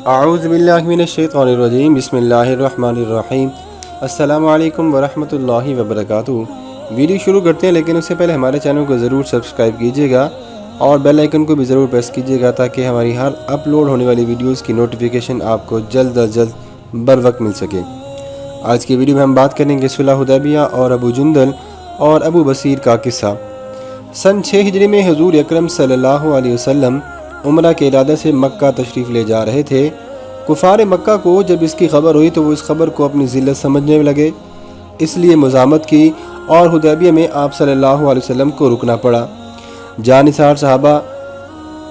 اعوذ باللہ من الشیطان الرجیم بسم اللہ الرحمن الرحیم السلام علیکم ورحمۃ اللہ وبرکاتہ۔ ویڈیو شروع کرتے ہیں لیکن اس سے پہلے ہمارے چینل کو ضرور سبسکرائب کیجیے گا اور بیل آئیکن کو بھی ضرور پریس کیجیے گا تاکہ ہماری ہر اپلوڈ ہونے والی ویڈیوز کی نوٹیفیکیشن آپ کو جلد از جلد بر وقت مل سکے۔ آج کی ویڈیو میں ہم بات کریں گے صلح حدیبیہ اور ابو جندل اور ابو بصیر کا قصہ۔ سن 6 ہجری میں حضور اکرم صلی اللہ علیہ وسلم عمرہ کے ارادے سے مکہ تشریف لے جا رہے تھے۔ کفار مکہ کو جب اس کی خبر ہوئی تو وہ اس خبر کو اپنی ذلت سمجھنے لگے، اس لیے مزاحمت کی اور حدیبیہ میں آپ صلی اللہ علیہ وسلم کو رکنا پڑا۔ جانثار صحابہ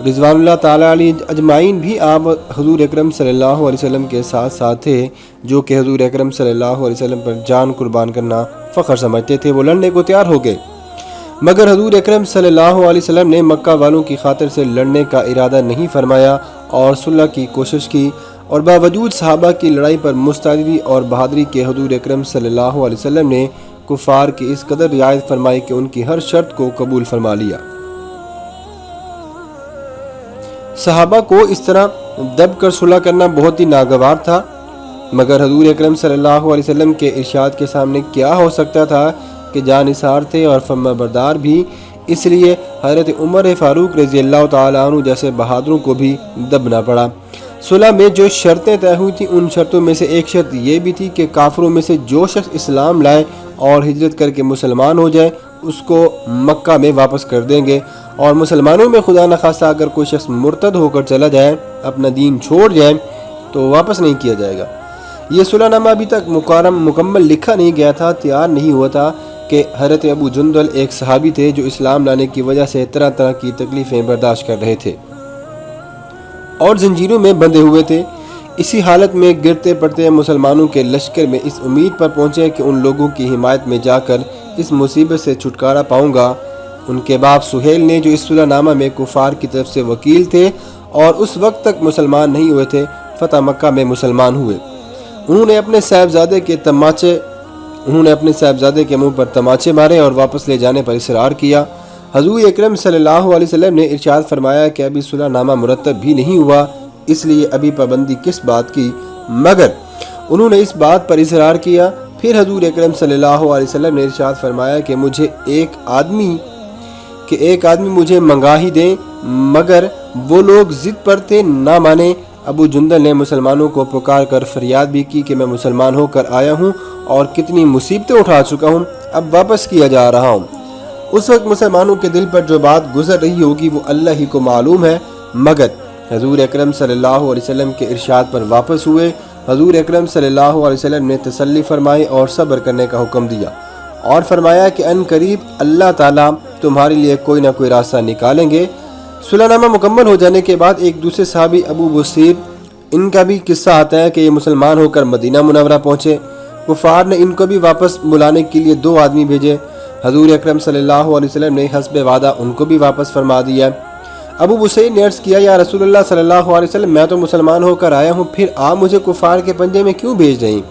رضوان اللہ تعالیٰ علیہ اجمعین بھی آپ حضور اکرم صلی اللہ علیہ وسلم کے ساتھ ساتھ تھے، جو کہ حضور اکرم صلی اللہ علیہ وسلم پر جان قربان کرنا فخر سمجھتے تھے۔ وہ لڑنے کو تیار ہو گئے، مگر حضور اکرم صلی اللہ علیہ وسلم نے مکہ والوں کی خاطر سے لڑنے کا ارادہ نہیں فرمایا اور صلح کی کوشش کی، اور باوجود صحابہ کی لڑائی پر مستعدی اور بہادری کے حضور اکرم صلی اللہ علیہ وسلم نے کفار کی اس قدر رعایت فرمائی کہ ان کی ہر شرط کو قبول فرما لیا۔ صحابہ کو اس طرح دب کر صلح کرنا بہت ہی ناگوار تھا، مگر حضور اکرم صلی اللہ علیہ وسلم کے ارشاد کے سامنے کیا ہو سکتا تھا کہ جانثار تھے اور فرما بردار بھی، اس لیے حضرت عمر فاروق رضی اللہ تعالیٰ عنہ جیسے بہادروں کو بھی دبنا پڑا۔ صلح میں جو شرطیں طے ہوئی تھیں ان شرطوں میں سے ایک شرط یہ بھی تھی کہ کافروں میں سے جو شخص اسلام لائے اور ہجرت کر کے مسلمان ہو جائے اس کو مکہ میں واپس کر دیں گے، اور مسلمانوں میں خدا نخواستہ اگر کوئی شخص مرتد ہو کر چلا جائے، اپنا دین چھوڑ جائے تو واپس نہیں کیا جائے گا۔ یہ صلح نامہ ابھی تک مکمل لکھا نہیں گیا تھا، تیار نہیں ہوا تھا کہ حضرت ابو جندل ایک صحابی تھے جو اسلام لانے کی وجہ سے طرح طرح کی تکلیفیں برداشت کر رہے تھے اور زنجیروں میں بندھے ہوئے تھے۔ اسی حالت میں گرتے پڑتے مسلمانوں کے لشکر میں اس امید پر پہنچے کہ ان لوگوں کی حمایت میں جا کر اس مصیبت سے چھٹکارا پاؤں گا۔ ان کے باپ سہیل نے جو اس صلح نامہ میں کفار کی طرف سے وکیل تھے اور اس وقت تک مسلمان نہیں ہوئے تھے، فتح مکہ میں مسلمان ہوئے۔ انہوں نے اپنے صاحبزادے کے منہ پر تماچے مارے اور واپس لے جانے پر اصرار کیا۔ حضور اکرم صلی اللہ علیہ وسلم نے ارشاد فرمایا کہ ابھی صلح نامہ مرتب بھی نہیں ہوا، اس لیے ابھی پابندی کس بات کی، مگر انہوں نے اس بات پر اصرار کیا۔ پھر حضور اکرم صلی اللہ علیہ وسلم نے ارشاد فرمایا کہ ایک آدمی مجھے منگا ہی دیں، مگر وہ لوگ ضد پر تھے، نہ مانے۔ ابو جندل نے مسلمانوں کو پکار کر فریاد بھی کی کہ میں مسلمان ہو کر آیا ہوں اور کتنی مصیبتیں اٹھا چکا ہوں، اب واپس کیا جا رہا ہوں۔ اس وقت مسلمانوں کے دل پر جو بات گزر رہی ہوگی وہ اللہ ہی کو معلوم ہے، مگر حضور اکرم صلی اللہ علیہ وسلم کے ارشاد پر واپس ہوئے۔ حضور اکرم صلی اللہ علیہ وسلم نے تسلی فرمائی اور صبر کرنے کا حکم دیا اور فرمایا کہ ان قریب اللہ تعالیٰ تمہارے لیے کوئی نہ کوئی راستہ نکالیں گے۔ صلح نامہ مکمل ہو جانے کے بعد ایک دوسرے صحابی ابو بصیر، ان کا بھی قصہ آتا ہے کہ یہ مسلمان ہو کر مدینہ منورہ پہنچے۔ کفار نے ان کو بھی واپس بلانے کے لیے 2 آدمی بھیجے۔ حضور اکرم صلی اللہ علیہ وسلم نے حسب وعدہ ان کو بھی واپس فرما دیا۔ ابو بصیر نے عرض کیا، یا رسول اللہ صلی اللہ علیہ وسلم، میں تو مسلمان ہو کر آیا ہوں، پھر آپ مجھے کفار کے پنجے میں کیوں بھیج رہے ہیں؟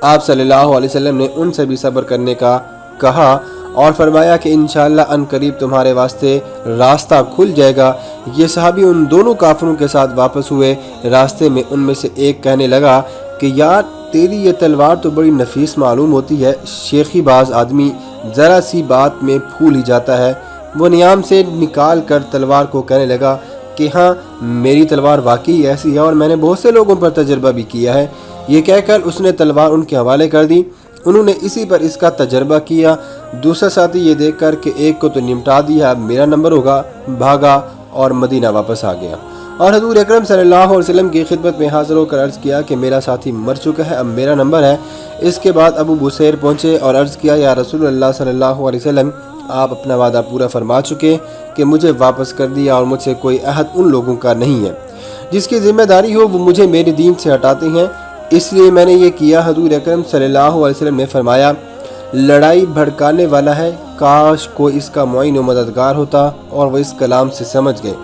آپ صلی اللہ علیہ وسلم نے ان سے بھی صبر کرنے کا کہا اور فرمایا کہ انشاءاللہ ان قریب تمہارے واسطے راستہ کھل جائے گا۔ یہ صحابی ان دونوں کافروں کے ساتھ واپس ہوئے۔ راستے میں ان میں سے ایک کہنے لگا کہ یار تیری یہ تلوار تو بڑی نفیس معلوم ہوتی ہے، شیخی باز آدمی ذرا سی بات میں پھول ہی جاتا ہے۔ وہ نیام سے نکال کر تلوار کو کہنے لگا کہ ہاں میری تلوار واقعی ایسی ہے اور میں نے بہت سے لوگوں پر تجربہ بھی کیا ہے۔ یہ کہہ کر اس نے تلوار ان کے حوالے کر دی۔ انہوں نے اسی پر اس کا تجربہ کیا۔ دوسرا ساتھی یہ دیکھ کر کہ ایک کو تو نمٹا دیا، اب میرا نمبر ہوگا، بھاگا اور مدینہ واپس آ گیا اور حضور اکرم صلی اللہ علیہ وسلم کی خدمت میں حاضر ہو کر عرض کیا کہ میرا ساتھی مر چکا ہے، اب میرا نمبر ہے۔ اس کے بعد ابو بصیر پہنچے اور عرض کیا، یا رسول اللہ صلی اللہ علیہ وسلم، آپ اپنا وعدہ پورا فرما چکے کہ مجھے واپس کر دیا اور مجھ سے کوئی عہد ان لوگوں کا نہیں ہے جس کی ذمہ داری ہو وہ مجھے میرے دین سے ہٹاتے ہیں، اس لیے میں نے یہ کیا۔ حضور اکرم صلی اللہ علیہ وسلم نے فرمایا، لڑائی بھڑکانے والا ہے، کاش کوئی اس کا معین و مددگار ہوتا اور وہ اس کلام سے سمجھ گئے۔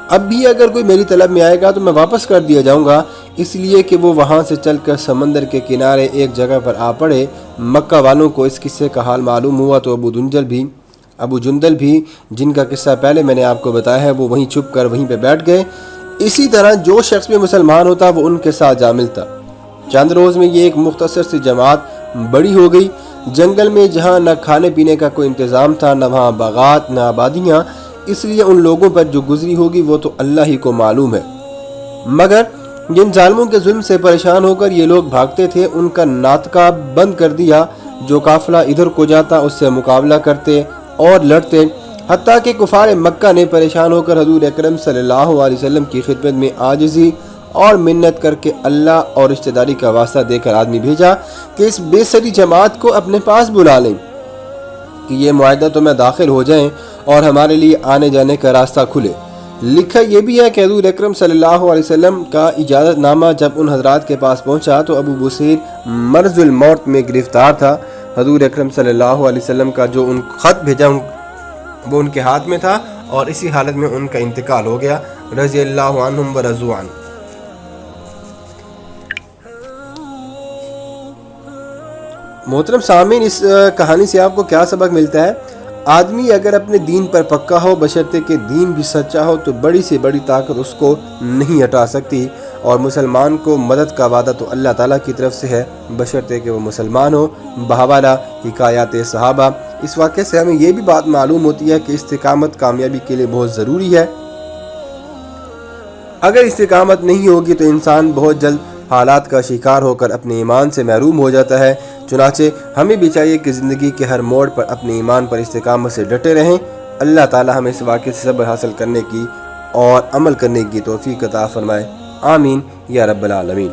اب بھی اگر کوئی میری طلب میں آئے گا تو میں واپس کر دیا جاؤں گا، اس لیے کہ وہ وہاں سے چل کر سمندر کے کنارے ایک جگہ پر آ پڑے۔ مکہ والوں کو اس قصے کا حال معلوم ہوا تو ابو جندل بھی جن کا قصہ پہلے میں نے آپ کو بتایا ہے، وہ وہیں چھپ کر وہیں پہ بیٹھ گئے۔ اسی طرح جو شخص بھی مسلمان ہوتا وہ ان کے ساتھ جا ملتا۔ چند روز میں یہ ایک مختصر سی جماعت بڑی ہو گئی۔ جنگل میں جہاں نہ کھانے پینے کا کوئی انتظام تھا، نہ وہاں باغات، نہ آبادیاں، اس لیے ان لوگوں پر جو گزری ہوگی وہ تو اللہ ہی کو معلوم ہے۔ مگر جن ظالموں کے ظلم سے پریشان ہو کر یہ لوگ بھاگتے تھے، ان کا ناطقہ بند کر دیا۔ جو قافلہ ادھر کو جاتا اس سے مقابلہ کرتے اور لڑتے، حتیٰ کہ کفار مکہ نے پریشان ہو کر حضور اکرم صلی اللہ علیہ وسلم کی خدمت میں عاجزی اور منت کر کے اللہ اور رشتہ داری کا واسطہ دے کر آدمی بھیجا کہ اس بے سری جماعت کو اپنے پاس بلا لیں کہ یہ معاہدہ میں داخل ہو جائیں اور ہمارے لیے آنے جانے کا راستہ کھلے۔ لکھا یہ بھی ہے کہ حضور اکرم صلی اللہ علیہ وسلم کا اجازت نامہ جب ان حضرات کے پاس پہنچا تو ابو بصیر مرض الموت میں گرفتار تھا۔ حضور اکرم صلی اللہ علیہ وسلم کا جو ان خط بھیجا وہ ان کے ہاتھ میں تھا اور اسی حالت میں ان کا انتقال ہو گیا، رضی اللہ عنہم ورضوا عنہ۔ محترم سامعین، اس کہانی سے آپ کو کیا سبق ملتا ہے؟ آدمی اگر اپنے دین پر پکا ہو، بشرطے کہ دین بھی سچا ہو، تو بڑی سے بڑی طاقت اس کو نہیں ہٹا سکتی، اور مسلمان کو مدد کا وعدہ تو اللہ تعالیٰ کی طرف سے ہے، بشرطے کہ وہ مسلمان ہو۔ بحوالہ حکایات صحابہ، اس واقعے سے ہمیں یہ بھی بات معلوم ہوتی ہے کہ استقامت کامیابی کے لیے بہت ضروری ہے۔ اگر استقامت نہیں ہوگی تو انسان بہت جلد حالات کا شکار ہو کر اپنے ایمان سے محروم ہو جاتا ہے۔ چنانچہ ہمیں بھی چاہیے کہ زندگی کے ہر موڑ پر اپنے ایمان پر استقامت سے ڈٹے رہیں۔ اللہ تعالی ہمیں اس واقعے سے صبر حاصل کرنے کی اور عمل کرنے کی توفیق عطا فرمائے، آمین یا رب العالمین۔